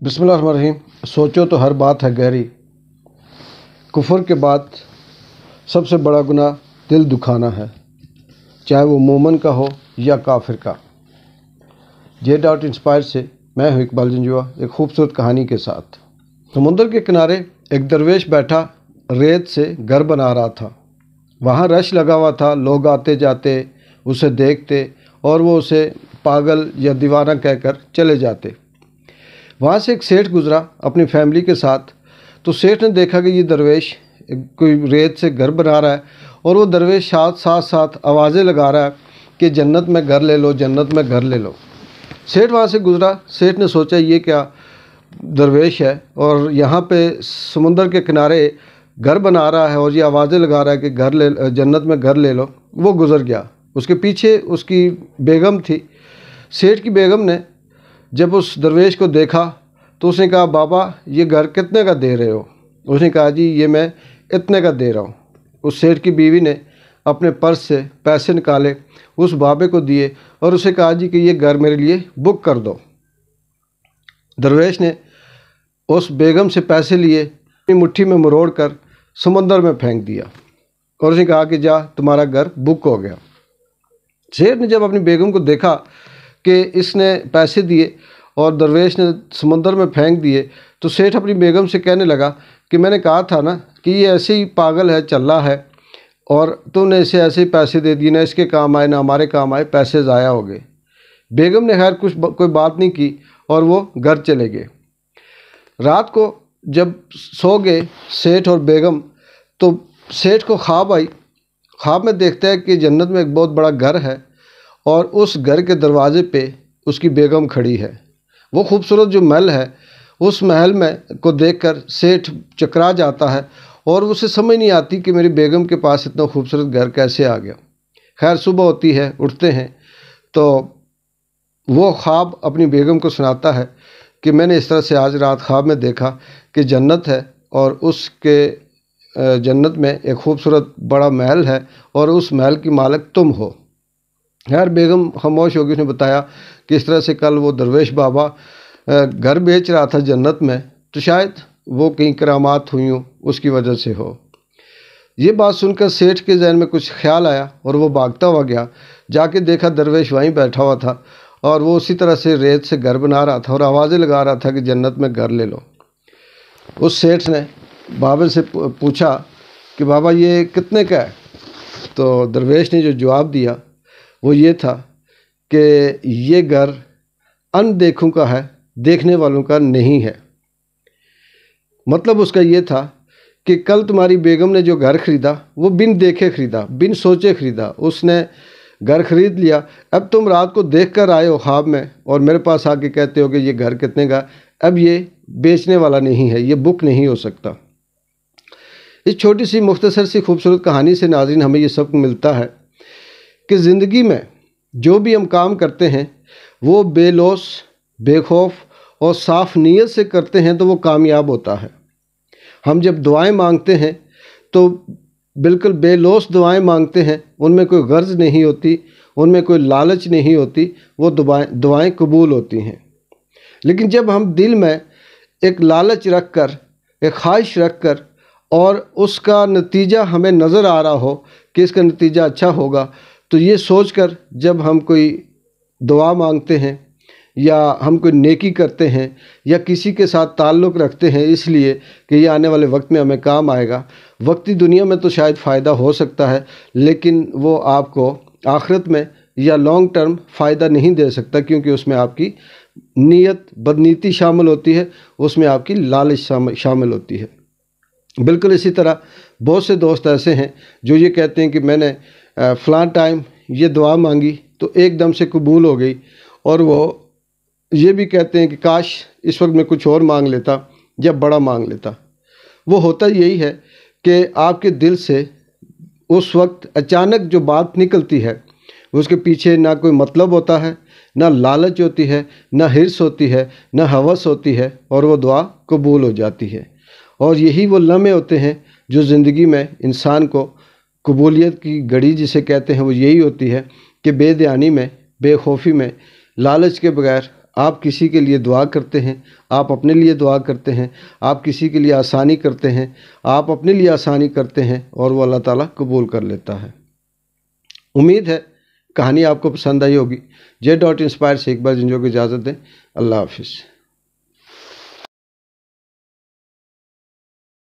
بسم اللہ الرحمن الرحیم۔ سوچو تو ہر بات ہے گہری، کفر کے بعد سب سے بڑا گناہ دل دکھانا ہے، چاہے وہ مومن کا ہو یا کافر کا۔ J.Inspire سے میں ہوں اقبال جنجوا، ایک خوبصورت کہانی کے ساتھ۔ سمندر کے کنارے ایک درویش بیٹھا ریت سے گھر بنا رہا تھا۔ وہاں رش لگا ہوا تھا، لوگ آتے جاتے اسے دیکھتے اور وہ اسے پاگل یا دیوانہ کہہ کر چلے جاتے۔ وہاں سے ایک سیٹھ گزرا اپنی فیملی کے ساتھ، تو سیٹھ نے دیکھا کہ یہ درویش کوئی ریت سے گھر بنا رہا ہے اور وہ درویش ساتھ آوازیں لگا رہا ہے کہ جنت میں گھر لے لو، جنت میں گھر لے لو۔ سیٹھ وہاں سے گزرا، سیٹھ نے سوچا یہ کیا درویش ہے اور یہاں پہ سمندر کے کنارے گھر بنا رہا ہے اور یہ آوازیں لگا رہا ہے کہ جنت میں گھر لے لو۔ وہ گزر گیا، اس کے پیچھے اس کی بیگم تھی۔ سیٹھ کی بیگم نے جب اس درویش کو دیکھا تو اس نے کہا، بابا یہ گھر کتنے کا دے رہے ہو؟ اس نے کہا، جی یہ میں اتنے کا دے رہا ہوں۔ اس سیٹھ کی بیوی نے اپنے پرس سے پیسے نکالے، اس بابے کو دیے اور اسے کہا، جی کہ یہ گھر میرے لیے بک کر دو۔ درویش نے اس بیگم سے پیسے لیے، اپنی مٹھی میں مروڑ کر سمندر میں پھینک دیا اور اس نے کہا کہ جا تمہارا گھر بک ہو گیا۔ سیٹھ نے جب اپنی بیگم کو دیکھا کہ اس نے پیسے دیے اور درویش نے سمندر میں پھینک دیے، تو سیٹھ اپنی بیگم سے کہنے لگا کہ میں نے کہا تھا نا کہ یہ ایسے ہی پاگل ہے، چلا ہے، اور تم نے اسے ایسے ہی پیسے دے دیے، نہ اس کے کام آئے نہ ہمارے کام آئے، پیسے ضائع ہو گئے۔ بیگم نے خیر کوئی بات نہیں کی اور وہ گھر چلے گئے۔ رات کو جب سو گئے سیٹھ اور بیگم، تو سیٹھ کو خواب آئی۔ خواب میں دیکھتا ہے کہ جنت میں ایک بہت بڑا گھر ہے اور اس گھر کے دروازے پہ اس کی بیگم کھڑی ہے۔ وہ خوبصورت جو محل ہے، اس محل میں کو دیکھ کر سیٹھ چکرا جاتا ہے اور اسے سمجھ نہیں آتی کہ میری بیگم کے پاس اتنا خوبصورت گھر کیسے آ گیا۔ خیر صبح ہوتی ہے، اٹھتے ہیں تو وہ خواب اپنی بیگم کو سناتا ہے کہ میں نے اس طرح سے آج رات خواب میں دیکھا کہ جنت ہے اور اس کے جنت میں ایک خوبصورت بڑا محل ہے اور اس محل کی مالک تم ہو۔ خیر بیگم خاموش ہوگی، اس نے بتایا کہ اس طرح سے کل وہ درویش بابا گھر بیچ رہا تھا جنت میں، تو شاید وہ کہیں کرامات ہوئی ہوں، اس کی وجہ سے ہو۔ یہ بات سن کر سیٹھ کے ذہن میں کچھ خیال آیا اور وہ بھاگتا ہوا گیا، جا کے دیکھا درویش وہیں بیٹھا ہوا تھا اور وہ اسی طرح سے ریت سے گھر بنا رہا تھا اور آوازیں لگا رہا تھا کہ جنت میں گھر لے لو۔ اس سیٹھ نے بابے سے پوچھا کہ بابا یہ کتنے کا ہے؟ تو درویش نے جو جواب دیا وہ یہ تھا کہ یہ گھر ان دیکھوں کا ہے، دیکھنے والوں کا نہیں ہے۔ مطلب اس کا یہ تھا کہ کل تمہاری بیگم نے جو گھر خریدا وہ بن دیکھے خریدا، بن سوچے خریدا، اس نے گھر خرید لیا۔ اب تم رات کو دیکھ کر آئے ہو خواب میں اور میرے پاس آ کے کہتے ہو کہ یہ گھر کتنے کا، اب یہ بیچنے والا نہیں ہے، یہ بک نہیں ہو سکتا۔ اس چھوٹی سی مختصر سی خوبصورت کہانی سے ناظرین ہمیں یہ سبق ملتا ہے کہ زندگی میں جو بھی ہم کام کرتے ہیں وہ بے لوث، بے خوف اور صاف نیت سے کرتے ہیں تو وہ کامیاب ہوتا ہے۔ ہم جب دعائیں مانگتے ہیں تو بالکل بے لوث دعائیں مانگتے ہیں، ان میں کوئی غرض نہیں ہوتی، ان میں کوئی لالچ نہیں ہوتی، وہ دعائیں قبول ہوتی ہیں۔ لیکن جب ہم دل میں ایک لالچ رکھ کر، ایک خواہش رکھ کر اور اس کا نتیجہ ہمیں نظر آ رہا ہو کہ اس کا نتیجہ اچھا ہوگا، تو یہ سوچ کر جب ہم کوئی دعا مانگتے ہیں یا ہم کوئی نیکی کرتے ہیں یا کسی کے ساتھ تعلق رکھتے ہیں اس لیے کہ یہ آنے والے وقت میں ہمیں کام آئے گا، وقتی دنیا میں تو شاید فائدہ ہو سکتا ہے لیکن وہ آپ کو آخرت میں یا لانگ ٹرم فائدہ نہیں دے سکتا، کیونکہ اس میں آپ کی نیت بدنیتی شامل ہوتی ہے، اس میں آپ کی لالچ شامل ہوتی ہے۔ بالکل اسی طرح بہت سے دوست ایسے ہیں جو یہ کہتے ہیں کہ میں نے فلاں ٹائم یہ دعا مانگی تو ایک دم سے قبول ہو گئی، اور وہ یہ بھی کہتے ہیں کہ کاش اس وقت میں کچھ اور مانگ لیتا یا بڑا مانگ لیتا۔ وہ ہوتا یہی ہے کہ آپ کے دل سے اس وقت اچانک جو بات نکلتی ہے اس کے پیچھے نہ کوئی مطلب ہوتا ہے، نہ لالچ ہوتی ہے، نہ حرص ہوتی ہے، نہ ہوس ہوتی ہے، اور وہ دعا قبول ہو جاتی ہے۔ اور یہی وہ لمحے ہوتے ہیں جو زندگی میں انسان کو قبولیت کی گھڑی جسے کہتے ہیں، وہ یہی ہوتی ہے کہ بے دھیانی میں، بے خوفی میں، لالچ کے بغیر آپ کسی کے لیے دعا کرتے ہیں، آپ اپنے لیے دعا کرتے ہیں، آپ کسی کے لیے آسانی کرتے ہیں، آپ اپنے لیے آسانی کرتے ہیں اور وہ اللہ تعالیٰ قبول کر لیتا ہے۔ امید ہے کہانی آپ کو پسند آئی ہوگی۔ J.Inspire سے اقبال جنجو کو اجازت دیں۔ اللہ حافظ۔